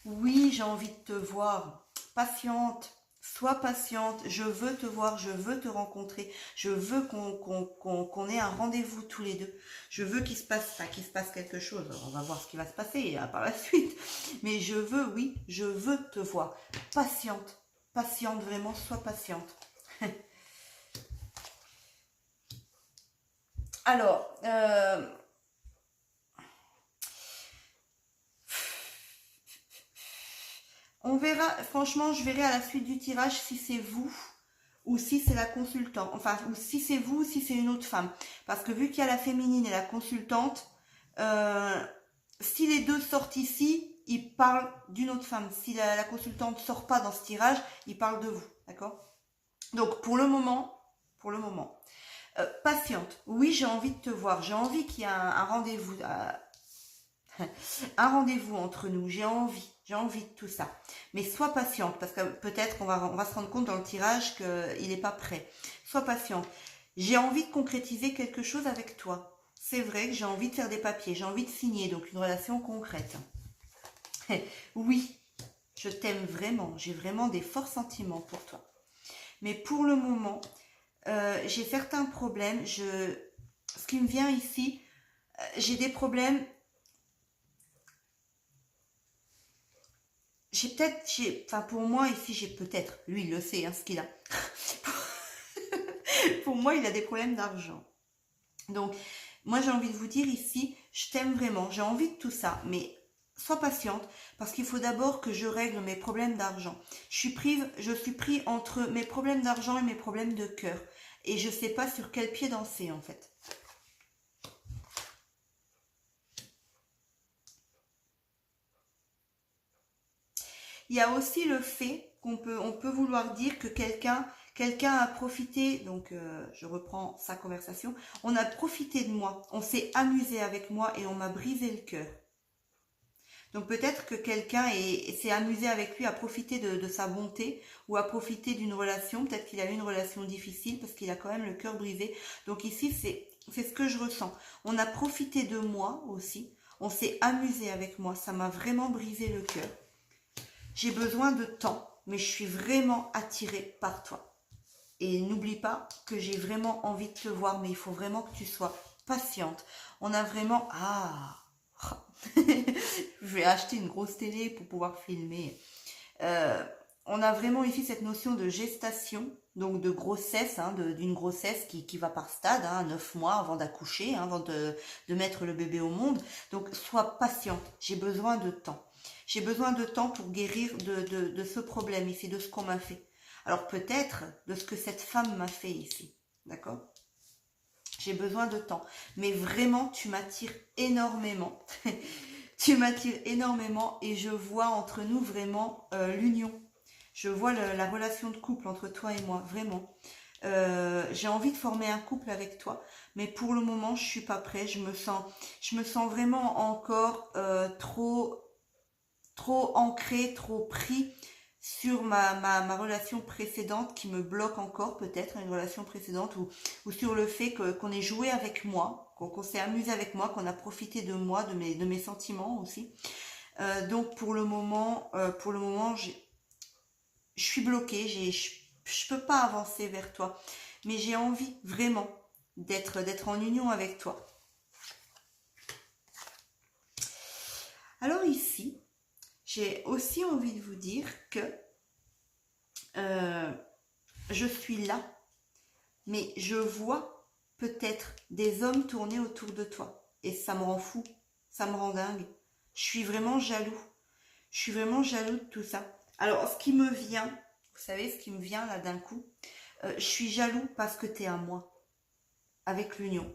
oui, j'ai envie de te voir patiente. Sois patiente, je veux te voir, je veux te rencontrer, je veux qu'on ait un rendez-vous tous les deux. Je veux qu'il se passe, enfin, qu'il se passe quelque chose. On va voir ce qui va se passer par la suite. Mais je veux, oui, je veux te voir. Patiente, patiente, vraiment, sois patiente. Alors, on verra, franchement, je verrai à la suite du tirage si c'est vous ou si c'est la consultante. Enfin, ou si c'est vous ou si c'est une autre femme. Parce que vu qu'il y a la féminine et la consultante, euh, si les deux sortent ici, ils parlent d'une autre femme. Si la consultante sort pas dans ce tirage, ils parlent de vous. D'accord? Donc, pour le moment, patiente. Oui, j'ai envie de te voir. J'ai envie qu'il y ait un rendez-vous. Un rendez-vous entre nous, j'ai envie de tout ça. Mais sois patiente, parce que peut-être on va se rendre compte dans le tirage qu'il n'est pas prêt. Sois patiente. J'ai envie de concrétiser quelque chose avec toi. C'est vrai que j'ai envie de faire des papiers, j'ai envie de signer, donc une relation concrète. Oui, je t'aime vraiment, j'ai vraiment des forts sentiments pour toi. Mais pour le moment, j'ai certains problèmes. Ce qui me vient ici, j'ai des problèmes. Enfin pour moi ici, j'ai peut-être, lui il le sait, hein, ce qu'il a. Pour moi, il a des problèmes d'argent. Donc, moi j'ai envie de vous dire ici, je t'aime vraiment, j'ai envie de tout ça, mais sois patiente, parce qu'il faut d'abord que je règle mes problèmes d'argent. Je suis pris entre mes problèmes d'argent et mes problèmes de cœur. Et je ne sais pas sur quel pied danser en fait. Il y a aussi le fait on peut vouloir dire que quelqu'un a profité, donc je reprends sa conversation, on a profité de moi, on s'est amusé avec moi et on m'a brisé le cœur. Donc peut-être que quelqu'un s'est amusé avec lui, a profité de sa bonté ou a profité d'une relation, peut-être qu'il a eu une relation difficile parce qu'il a quand même le cœur brisé. Donc ici, c'est ce que je ressens. On a profité de moi aussi, on s'est amusé avec moi, ça m'a vraiment brisé le cœur. J'ai besoin de temps, mais je suis vraiment attirée par toi. Et n'oublie pas que j'ai vraiment envie de te voir, mais il faut vraiment que tu sois patiente. On a vraiment... Ah je vais acheter une grosse télé pour pouvoir filmer. Euh, on a vraiment ici cette notion de gestation, donc de grossesse, hein, d'une grossesse qui va par stade, hein, 9 mois avant d'accoucher, hein, avant de mettre le bébé au monde. Donc sois patiente, j'ai besoin de temps. J'ai besoin de temps pour guérir de ce problème ici, de ce qu'on m'a fait. Alors peut-être de ce que cette femme m'a fait ici, d'accord? J'ai besoin de temps. Mais vraiment, tu m'attires énormément. Tu m'attires énormément et je vois entre nous vraiment l'union. Je vois la relation de couple entre toi et moi, vraiment. J'ai envie de former un couple avec toi, mais pour le moment, je suis pas prête. Je me sens vraiment encore trop ancré, trop pris sur ma relation précédente qui me bloque encore peut-être, une relation précédente ou sur le fait qu'on ait joué avec moi, qu'on s'est amusé avec moi, qu'on a profité de moi, de mes sentiments aussi. Donc pour le moment, je suis bloquée, je peux pas avancer vers toi, mais j'ai envie vraiment d'être en union avec toi. Alors ici, j'ai aussi envie de vous dire que euh, je suis là, mais je vois peut-être des hommes tourner autour de toi. Et ça me rend fou, ça me rend dingue. Je suis vraiment jaloux. Je suis vraiment jaloux de tout ça. Alors, ce qui me vient, vous savez, ce qui me vient là d'un coup, je suis jaloux parce que tu es à moi, avec l'union.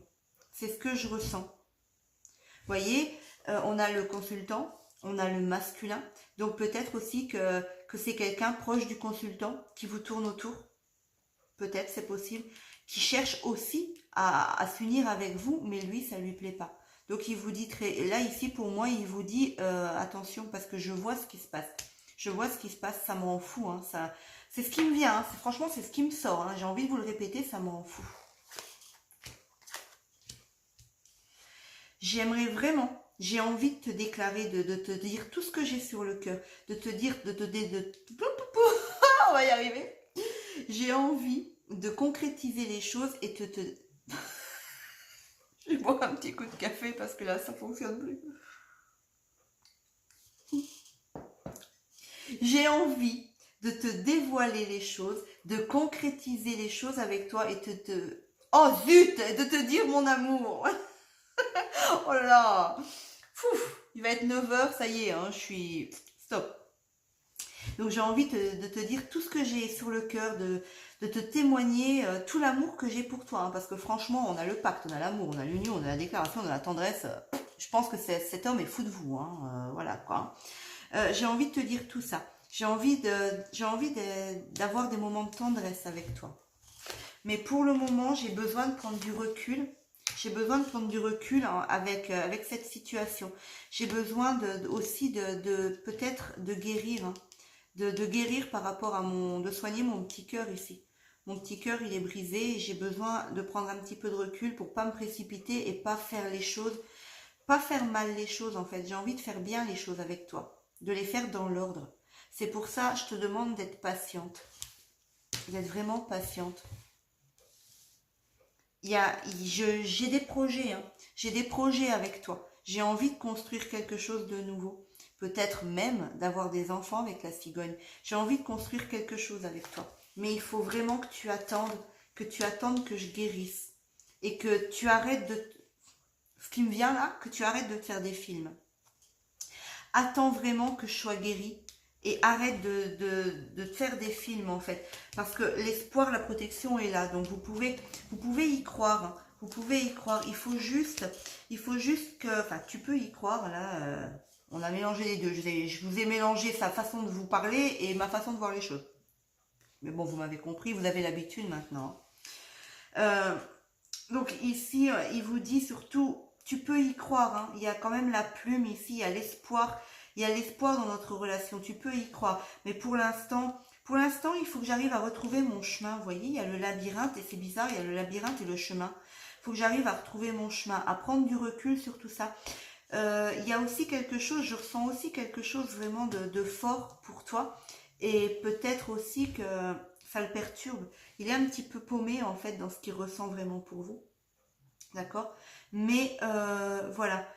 C'est ce que je ressens. Vous voyez, on a le consultant, on a le masculin. Donc peut-être aussi que c'est quelqu'un proche du consultant qui vous tourne autour. Peut-être, c'est possible. Qui cherche aussi à s'unir avec vous, mais lui, ça lui plaît pas. Donc il vous dit, là ici pour moi, il vous dit attention parce que je vois ce qui se passe. Je vois ce qui se passe, ça me rend fou. Hein, c'est ce qui me vient, hein, franchement c'est ce qui me sort. Hein, j'ai envie de vous le répéter, ça me rend fou. J'aimerais vraiment, j'ai envie de te déclarer, de te dire tout ce que j'ai sur le cœur, de te dire, On va y arriver. J'ai envie de concrétiser les choses et te... Je vais boire un petit coup de café parce que là, ça fonctionne plus. J'ai envie de te dévoiler les choses, de concrétiser les choses avec toi et Oh zut, de te dire mon amour. Oh là. Fouf, il va être 9 h, ça y est, hein, je suis... Stop. Donc j'ai envie de te dire tout ce que j'ai sur le cœur, de te témoigner tout l'amour que j'ai pour toi. Hein, parce que franchement, on a le pacte, on a l'amour, on a l'union, on a la déclaration, on a la tendresse. Je pense que cet homme est fou de vous. Hein, voilà quoi. J'ai envie de te dire tout ça. J'ai envie d'avoir des moments de tendresse avec toi. Mais pour le moment, j'ai besoin de prendre du recul. J'ai besoin de prendre du recul avec cette situation. J'ai besoin aussi peut-être de guérir. Hein, de guérir par rapport de soigner mon petit cœur ici. Mon petit cœur, il est brisé et j'ai besoin de prendre un petit peu de recul pour pas me précipiter et pas faire les choses, pas faire mal les choses en fait. J'ai envie de faire bien les choses avec toi, de les faire dans l'ordre. C'est pour ça, je te demande d'être patiente, d'être vraiment patiente. J'ai des projets, hein. J'ai des projets avec toi. J'ai envie de construire quelque chose de nouveau. Peut-être même d'avoir des enfants avec la cigogne. J'ai envie de construire quelque chose avec toi. Mais il faut vraiment que tu attendes que je guérisse. Et que tu arrêtes ce qui me vient là, que tu arrêtes de te faire des films. Attends vraiment que je sois guérie. Et arrête de te faire des films en fait. Parce que l'espoir, la protection est là. Donc vous pouvez y croire. Hein. Vous pouvez y croire. Il faut juste que... Enfin, tu peux y croire. Là, on a mélangé les deux. Je vous ai mélangé sa façon de vous parler et ma façon de voir les choses. Mais bon, vous m'avez compris. Vous avez l'habitude maintenant. Donc ici, il vous dit surtout, tu peux y croire. Hein. Il y a quand même la plume ici. Il y a l'espoir. Il y a l'espoir dans notre relation, tu peux y croire. Mais pour l'instant, il faut que j'arrive à retrouver mon chemin. Vous voyez, il y a le labyrinthe et c'est bizarre, il y a le labyrinthe et le chemin. Il faut que j'arrive à retrouver mon chemin, à prendre du recul sur tout ça. Il y a aussi quelque chose, je ressens aussi quelque chose vraiment de fort pour toi. Et peut-être aussi que ça le perturbe. Il est un petit peu paumé en fait dans ce qu'il ressent vraiment pour vous. D'accord? Mais voilà.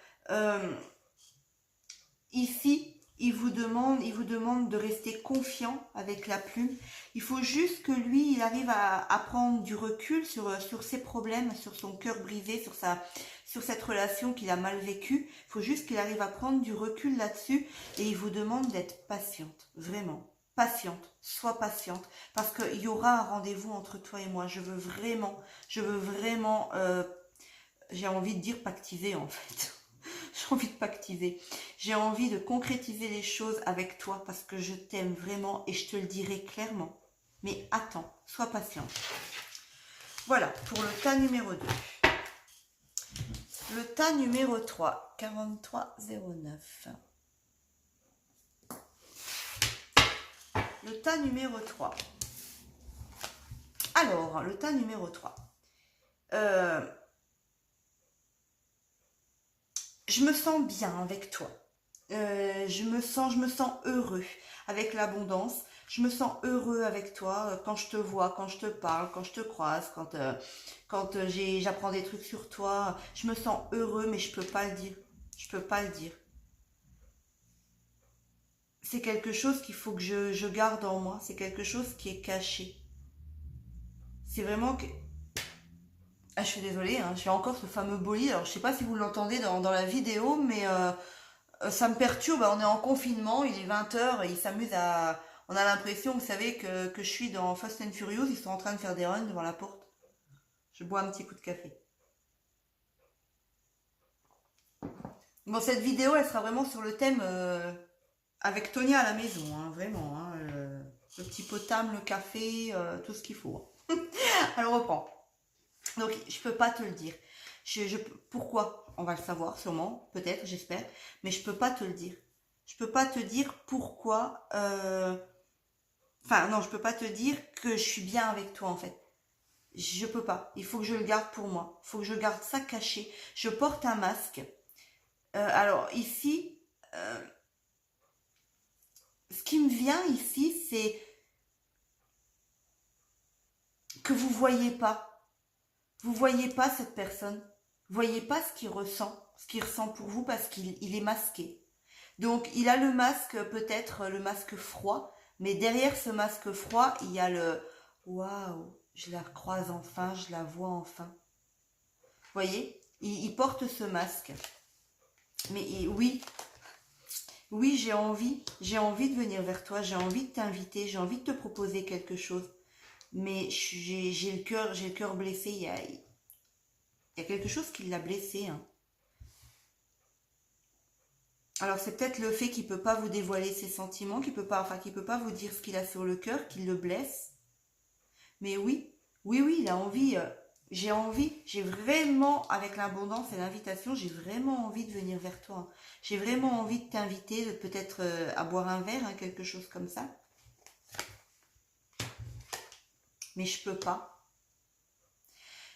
Ici, il vous demande de rester confiant avec la plume. Il faut juste que lui, il arrive à prendre du recul sur ses problèmes, sur son cœur brisé, sur cette relation qu'il a mal vécue. Il faut juste qu'il arrive à prendre du recul là-dessus et il vous demande d'être patiente, vraiment. Patiente, sois patiente, parce qu'il y aura un rendez-vous entre toi et moi. Je veux vraiment, j'ai envie de dire pactiser en fait. J'ai envie de pactiser. J'ai envie de concrétiser les choses avec toi parce que je t'aime vraiment et je te le dirai clairement. Mais attends, sois patiente. Voilà, pour le tas numéro 2. Le tas numéro 3, 4309. Le tas numéro 3. Alors, le tas numéro 3. Je me sens bien avec toi. Je me sens heureux avec l'abondance. Je me sens heureux avec toi quand je te vois, quand je te parle, quand je te croise, quand j'apprends des trucs sur toi. Je me sens heureux, mais je peux pas le dire. Je peux pas le dire. C'est quelque chose qu'il faut que je garde en moi. C'est quelque chose qui est caché. C'est vraiment que... Ah, je suis désolée, hein, j'ai encore ce fameux bolide. Alors, je sais pas si vous l'entendez dans la vidéo, mais ça me perturbe. On est en confinement, il est 20 h et il s'amuse à... On a l'impression, vous savez, que je suis dans Fast and Furious. Ils sont en train de faire des runs devant la porte. Je bois un petit coup de café. Bon, cette vidéo, elle sera vraiment sur le thème avec Tonia à la maison, hein, vraiment. Hein, le petit potable, le café, tout ce qu'il faut. Elle reprend. Donc, je peux pas te le dire. Pourquoi? On va le savoir sûrement, peut-être, j'espère. Mais je peux pas te le dire. Je peux pas te dire pourquoi... Enfin, non, je peux pas te dire que je suis bien avec toi, en fait. Je peux pas. Il faut que je le garde pour moi. Il faut que je garde ça caché. Je porte un masque. Alors, ici... ce qui me vient ici, c'est... que vous voyez pas. Vous voyez pas cette personne. Vous voyez pas ce qu'il ressent pour vous parce qu'il est masqué. Donc il a le masque, peut-être le masque froid, mais derrière ce masque froid, il y a le waouh, je la croise enfin, je la vois enfin. Vous voyez, il porte ce masque. Mais oui, oui, j'ai envie de venir vers toi, j'ai envie de t'inviter, j'ai envie de te proposer quelque chose. Mais j'ai le cœur blessé. Il y a quelque chose qui l'a blessé, hein. Alors c'est peut-être le fait qu'il peut pas vous dévoiler ses sentiments, qu'il peut pas vous dire ce qu'il a sur le cœur, qui le blesse. Mais oui, oui, oui, il a envie. J'ai vraiment, avec l'abondance et l'invitation, j'ai vraiment envie de venir vers toi. J'ai vraiment envie de t'inviter, peut-être à boire un verre, hein, quelque chose comme ça. Mais je peux pas.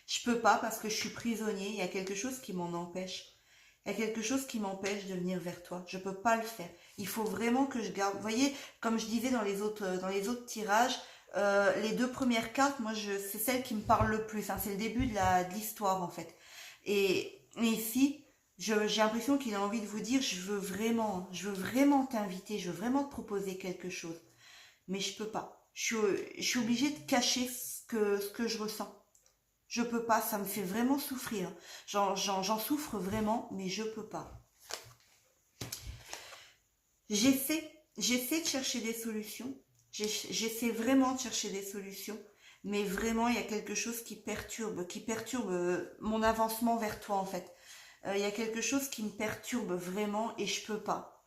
Je peux pas parce que je suis prisonnier. Il y a quelque chose qui m'en empêche. Il y a quelque chose qui m'empêche de venir vers toi. Je peux pas le faire. Il faut vraiment que je garde. Vous voyez, comme je disais dans les autres tirages, les deux premières cartes, moi, c'est celle qui me parle le plus, hein. C'est le début de l'histoire, en fait. Et ici, j'ai l'impression qu'il a envie de vous dire, je veux vraiment t'inviter, je veux vraiment te proposer quelque chose. Mais je peux pas. Je suis obligée de cacher ce que je ressens. Je peux pas, ça me fait vraiment souffrir. J'en souffre vraiment, mais je peux pas. J'essaie de chercher des solutions. J'essaie vraiment de chercher des solutions. Mais vraiment, il y a quelque chose qui perturbe mon avancement vers toi, en fait. Il y a quelque chose qui me perturbe vraiment et je peux pas.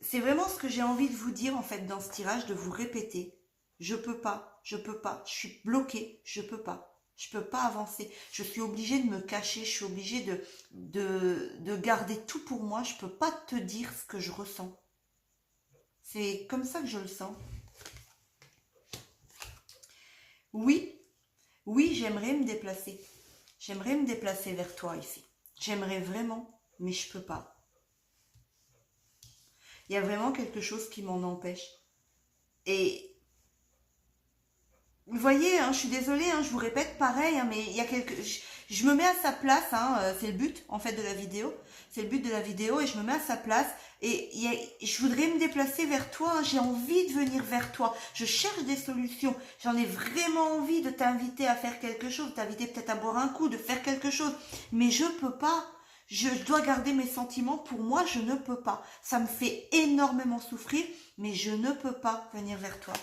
C'est vraiment ce que j'ai envie de vous dire, en fait, dans ce tirage, de vous répéter. Je peux pas, je peux pas. Je suis bloquée, je peux pas. Je peux pas avancer. Je suis obligée de me cacher. Je suis obligée de garder tout pour moi. Je peux pas te dire ce que je ressens. C'est comme ça que je le sens. Oui, oui, j'aimerais me déplacer. J'aimerais me déplacer vers toi ici. J'aimerais vraiment, mais je peux pas. Il y a vraiment quelque chose qui m'en empêche. Et vous voyez, hein, je suis désolée, hein, je vous répète pareil, hein, mais il y a je me mets à sa place, hein, c'est le but en fait de la vidéo. C'est le but de la vidéo et je me mets à sa place et je voudrais me déplacer vers toi, hein, j'ai envie de venir vers toi. Je cherche des solutions, j'en ai vraiment envie de t'inviter à faire quelque chose, de t'inviter peut-être à boire un coup, de faire quelque chose, mais je peux pas. Je dois garder mes sentiments pour moi, je ne peux pas. Ça me fait énormément souffrir, mais je ne peux pas venir vers toi.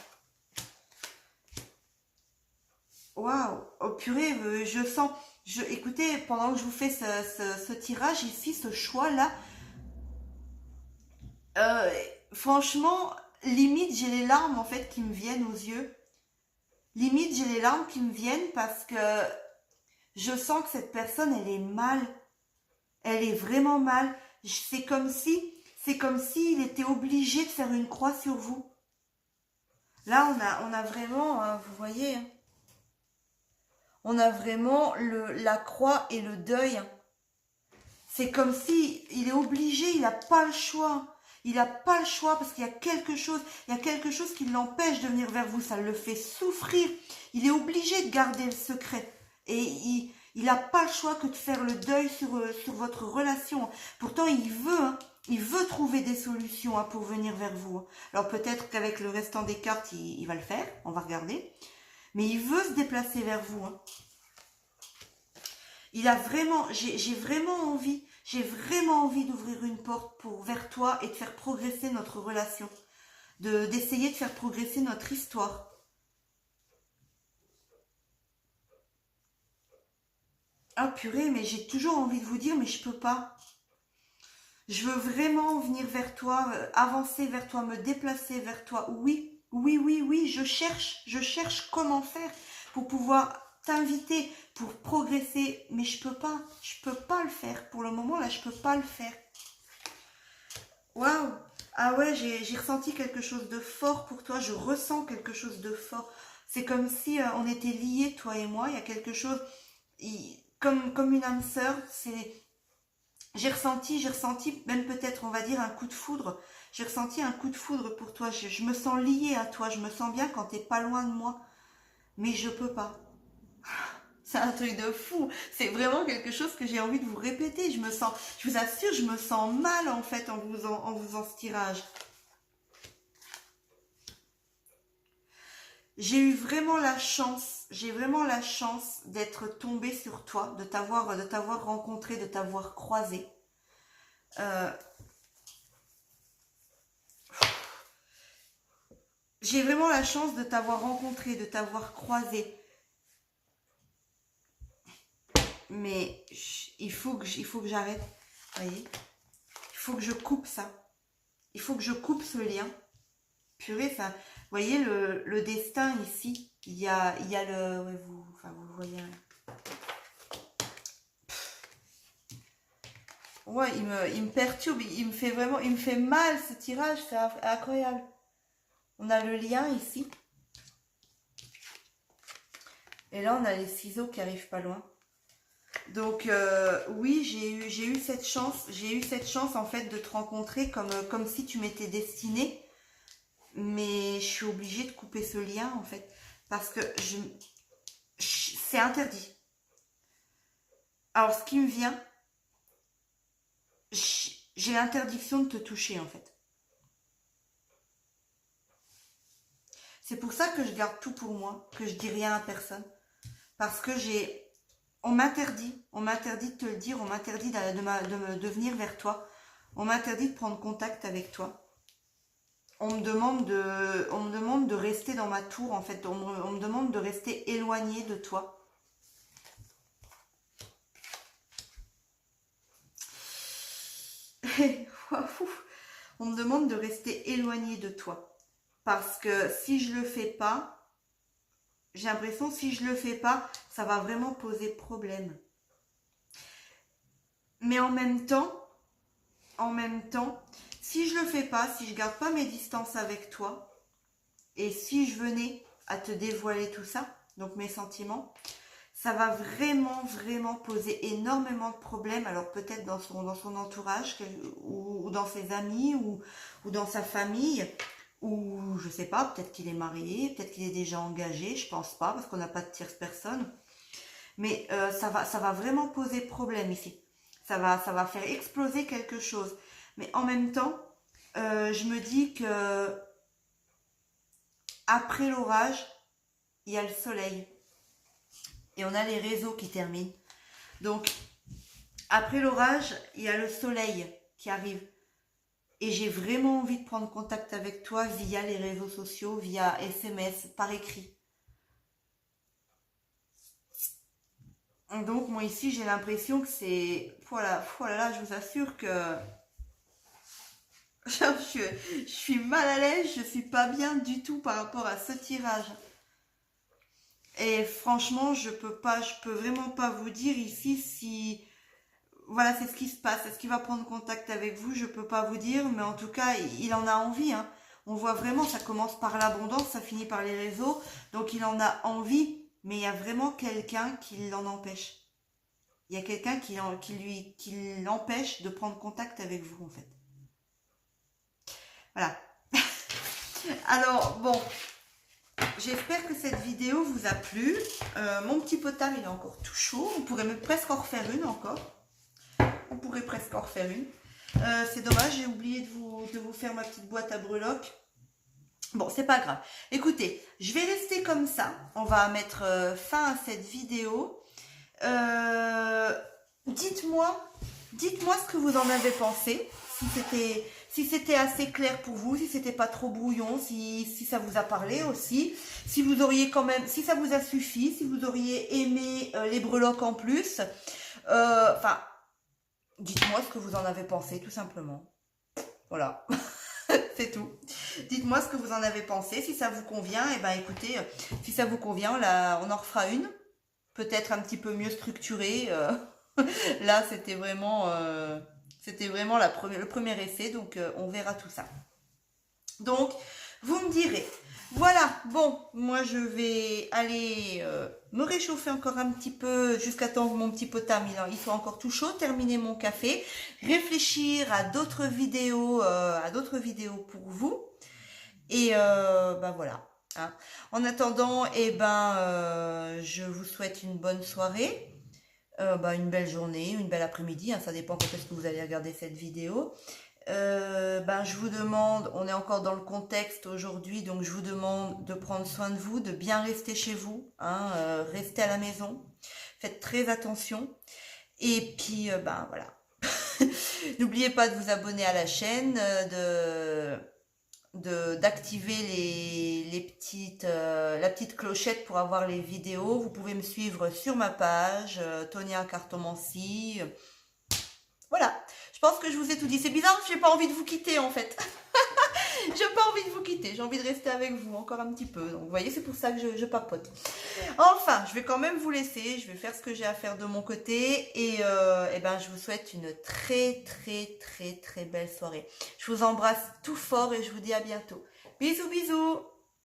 Waouh, oh purée, je sens, écoutez, pendant que je vous fais ce tirage ici, ce choix-là, euh, franchement, limite, j'ai les larmes en fait qui me viennent aux yeux. Limite, j'ai les larmes qui me viennent parce que je sens que cette personne, elle est mal. Elle est vraiment mal. C'est comme si il était obligé de faire une croix sur vous. Là, on a vraiment, vous voyez, hein, on a vraiment la croix et le deuil. C'est comme si il est obligé, il n'a pas le choix. Il n'a pas le choix parce qu'il y a quelque chose qui l'empêche de venir vers vous. Ça le fait souffrir. Il est obligé de garder le secret. Et il n'a pas le choix que de faire le deuil sur votre relation. Pourtant, il veut trouver des solutions, hein, pour venir vers vous. Alors peut-être qu'avec le restant des cartes, il va le faire. On va regarder. Mais il veut se déplacer vers vous, hein. Il a vraiment, j'ai vraiment envie d'ouvrir une porte vers toi et de faire progresser notre relation, d'essayer de faire progresser notre histoire. Ah purée, mais j'ai toujours envie de vous dire, mais je peux pas. Je veux vraiment venir vers toi, avancer vers toi, me déplacer vers toi. Oui, oui, oui, oui, je cherche comment faire pour pouvoir t'inviter, pour progresser, mais je peux pas le faire. Pour le moment, là, je peux pas le faire. Waouh! Ah ouais, j'ai ressenti quelque chose de fort pour toi, je ressens quelque chose de fort. C'est comme si on était liés, toi et moi, il y a quelque chose, comme une âme sœur, j'ai ressenti même peut-être, on va dire, un coup de foudre. J'ai ressenti un coup de foudre pour toi. Je me sens liée à toi. Je me sens bien quand t'es pas loin de moi. mais je peux pas. C'est un truc de fou. C'est vraiment quelque chose que j'ai envie de vous répéter. Je vous assure, je me sens mal en fait en faisant ce tirage. J'ai vraiment la chance d'être tombée sur toi, de t'avoir rencontré, de t'avoir croisé. J'ai vraiment la chance de t'avoir rencontré, de t'avoir croisé. Mais il faut que j'arrête. Vous voyez, il faut que je coupe ça. Il faut que je coupe ce lien. Purée, ça. Vous voyez le destin ici. Il y a le. Ouais, vous le voyez. Ouais, il me perturbe. Il me fait mal ce tirage. C'est incroyable. On a le lien ici. Et là, on a les ciseaux qui arrivent pas loin. Donc oui, j'ai eu cette chance en fait de te rencontrer comme si tu m'étais destinée, mais je suis obligée de couper ce lien en fait parce que c'est interdit. Alors ce qui me vient, j'ai l'interdiction de te toucher en fait. C'est pour ça que je garde tout pour moi, que je dis rien à personne, parce que on m'interdit de te le dire, on m'interdit de venir vers toi, on m'interdit de prendre contact avec toi. On me demande de rester dans ma tour, en fait, on me demande de rester éloigné de toi. On me demande de rester éloigné de toi. Parce que si je le fais pas, j'ai l'impression si je le fais pas, ça va vraiment poser problème. Mais en même temps, si je le fais pas, si je garde pas mes distances avec toi, et si je venais à te dévoiler tout ça, donc mes sentiments, ça va vraiment poser énormément de problèmes. Alors peut-être dans son entourage, ou dans ses amis, ou dans sa famille, ou je sais pas, peut-être qu'il est marié, peut-être qu'il est déjà engagé, je pense pas, parce qu'on n'a pas de tierce personne. Mais ça va vraiment poser problème ici. Ça va faire exploser quelque chose. Mais en même temps, je me dis que après l'orage, il y a le soleil. Et on a les réseaux qui terminent. Donc, après l'orage, il y a le soleil qui arrive. Et j'ai vraiment envie de prendre contact avec toi via les réseaux sociaux, via SMS, par écrit. Donc, moi ici, j'ai l'impression que c'est... Voilà, voilà, je vous assure que... je suis mal à l'aise, je suis pas bien du tout par rapport à ce tirage. Et franchement, je peux vraiment pas vous dire ici si... Voilà, c'est ce qui se passe. Est-ce qu'il va prendre contact avec vous? Je peux pas vous dire, mais en tout cas, il en a envie, hein. On voit vraiment, ça commence par l'abondance, ça finit par les réseaux. Donc, il en a envie, mais il y a vraiment quelqu'un qui l'en empêche. Il y a quelqu'un qui l'empêche de prendre contact avec vous, en fait. Voilà. Alors, bon, j'espère que cette vidéo vous a plu. Mon petit potard, il est encore tout chaud. On pourrait même presque en refaire une encore. On pourrait presque en refaire une. C'est dommage, j'ai oublié de vous faire ma petite boîte à breloques. Bon, c'est pas grave. Écoutez, je vais rester comme ça. On va mettre fin à cette vidéo. Dites-moi ce que vous en avez pensé. Si c'était assez clair pour vous, si c'était pas trop brouillon, si ça vous a parlé aussi, si vous auriez quand même, si ça vous a suffi, si vous auriez aimé les breloques en plus. Enfin, dites-moi ce que vous en avez pensé, tout simplement. Voilà. C'est tout. Dites-moi ce que vous en avez pensé. Si ça vous convient, et ben écoutez, si ça vous convient, on en refera une. Peut-être un petit peu mieux structurée. Là, c'était vraiment le premier essai. Donc, on verra tout ça. Donc, vous me direz. Voilà, bon, moi je vais aller me réchauffer encore un petit peu jusqu'à temps que mon petit potard il soit encore tout chaud, terminer mon café, réfléchir à d'autres vidéos pour vous. Et ben voilà. hein. En attendant, eh ben, je vous souhaite une bonne soirée, une belle journée, une belle après-midi, hein, ça dépend quand est-ce que vous allez regarder cette vidéo. Je vous demande, on est encore dans le contexte aujourd'hui, donc je vous demande de prendre soin de vous, de bien rester chez vous, hein, restez à la maison, faites très attention. Et puis, voilà. N'oubliez pas de vous abonner à la chaîne, d'activer la petite clochette pour avoir les vidéos. Vous pouvez me suivre sur ma page, Tonia Cartomancie. Voilà, je pense que je vous ai tout dit. C'est bizarre, j'ai pas envie de vous quitter en fait. J'ai pas envie de vous quitter, j'ai envie de rester avec vous encore un petit peu. Donc vous voyez, c'est pour ça que je papote. Enfin, je vais quand même vous laisser, je vais faire ce que j'ai à faire de mon côté. Et ben, je vous souhaite une très très très très belle soirée. Je vous embrasse tout fort et je vous dis à bientôt. Bisous bisous.